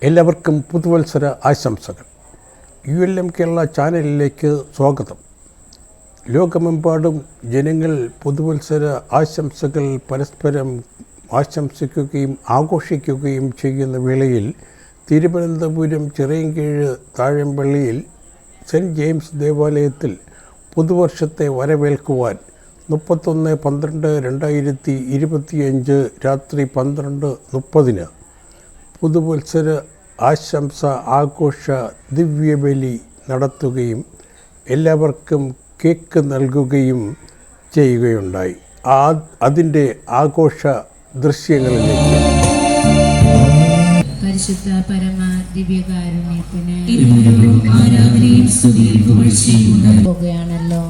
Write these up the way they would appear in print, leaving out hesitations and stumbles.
എല്ലാവർക്കും പുതുവത്സര ആശംസകൾ. ULM കേരള ചാനലിലേക്ക് സ്വാഗതം. ലോകമെമ്പാടും ജനങ്ങൾ പുതുവത്സര ആശംസകൾ പരസ്പരം ആശംസിക്കുകയും ആഘോഷിക്കുകയും ചെയ്യുന്ന വേളയിൽ തിരുവനന്തപുരം ചിറയൻകീഴ് താഴമ്പള്ളിയിൽ സെൻറ്റ് ജെയിംസ് ദേവാലയത്തിൽ പുതുവർഷത്തെ വരവേൽക്കുവാൻ 31/12/2025 രാത്രി 12:30 പുതുവത്സര ആശംസ ആഘോഷ ദിവ്യബലി നടത്തുകയും എല്ലാവർക്കും കേക്ക് നൽകുകയും ചെയ്യുകയുണ്ടായി. അതിൻ്റെ ആഘോഷ ദൃശ്യങ്ങളിലേക്ക് പരിശുദ്ധ പരമ ദിവ്യകാരുണ്യത്തിന് ആരാധനയും സ്തുതിയും പുകഴ്ചയും ഉണ്ടാകുകയാണല്ലോ.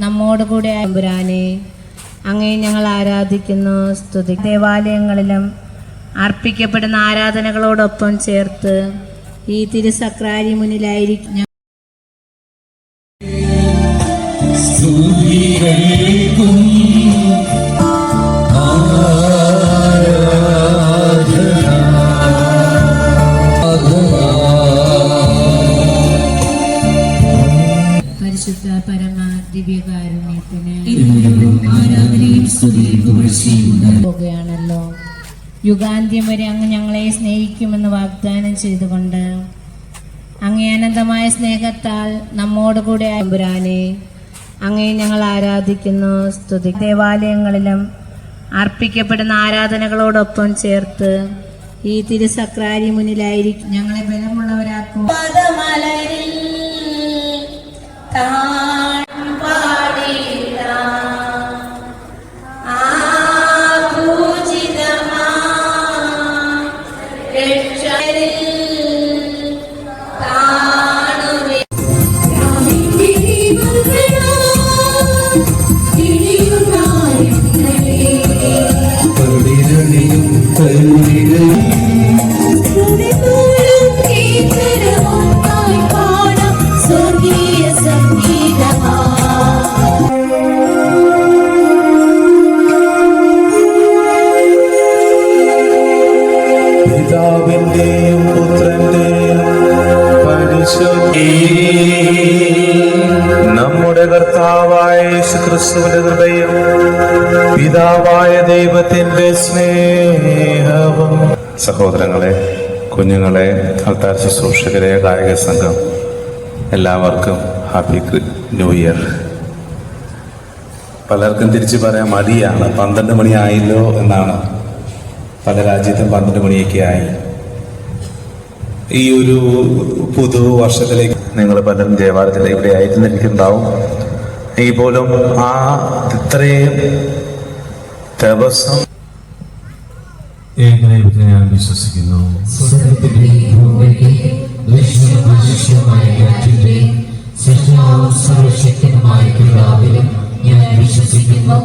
നമ്മോട് കൂടെ തമ്പുരാനെ അങ്ങേ ഞങ്ങൾ ആരാധിക്കുന്നു. സ്തുതി ദേവാലയങ്ങളിലും അർപ്പിക്കപ്പെടുന്ന ആരാധനകളോടൊപ്പം ചേർത്ത് ഈ തിരുസക്രാരി മുന്നിലായിരിക്കും പരിശുദ്ധ പരമ ദിവ്യകാരുണ്യത്തിന് ആരാധനയും സ്തുതിയും പുകഴ്ചയും ഉണ്ടാകുകയാണല്ലോ. യുഗാന്ത്യം വരെ അങ്ങ് ഞങ്ങളെ സ്നേഹിക്കുമെന്ന് വാഗ്ദാനം ചെയ്തുകൊണ്ട് അങ്ങേ അനന്തമായ സ്നേഹത്താൽ നമ്മോട് കൂടെ തമ്പുരാനെ അങ്ങേ ഞങ്ങൾ ആരാധിക്കുന്നു. സ്തുതി ദേവാലയങ്ങളിലും അർപ്പിക്കപ്പെടുന്ന ആരാധനകളോടൊപ്പം ചേർത്ത് ഈ തിരുസക്രാരി മുന്നിലായിരിക്കും ഞങ്ങളെ ബലമുള്ളവരാക്കും. പിതാവിന്റെയും പുത്രന്റെയും നമ്മുടെ കർത്താവായ യേശുക്രിസ്തുവിന്റെ കൃപയും പിതാവായ ദൈവത്തിന്റെ സ്നേഹവും സഹോദരങ്ങളെ, കുഞ്ഞുങ്ങളെ, ആൾത്താർ ശുശ്രൂഷകരെ, ഗായക സംഘം, എല്ലാവർക്കും ഹാപ്പി ന്യൂ ഇയർ. പലർക്കും തിരിച്ചു പറയാൻ മടിയാണ്. 12 മണി ആയല്ലോ എന്നാണ്. പല രാജ്യത്തും 12 മണിയൊക്കെ ആയി. ഈ ഒരു പുതുവർഷത്തിലേക്ക് നിങ്ങൾ പലരും ദേവാലയത്തിൽ ഇവിടെ ആയിരുന്നിരിക്കുന്നുണ്ടാവും. എങ്കിൽ പോലും ആ ഇത്രയും ദിവസം ഞാൻ വിശ്വസിക്കുന്നു. സർവശക്തനുമായ പിതാവിലും ഞാൻ വിശ്വസിക്കുന്നു.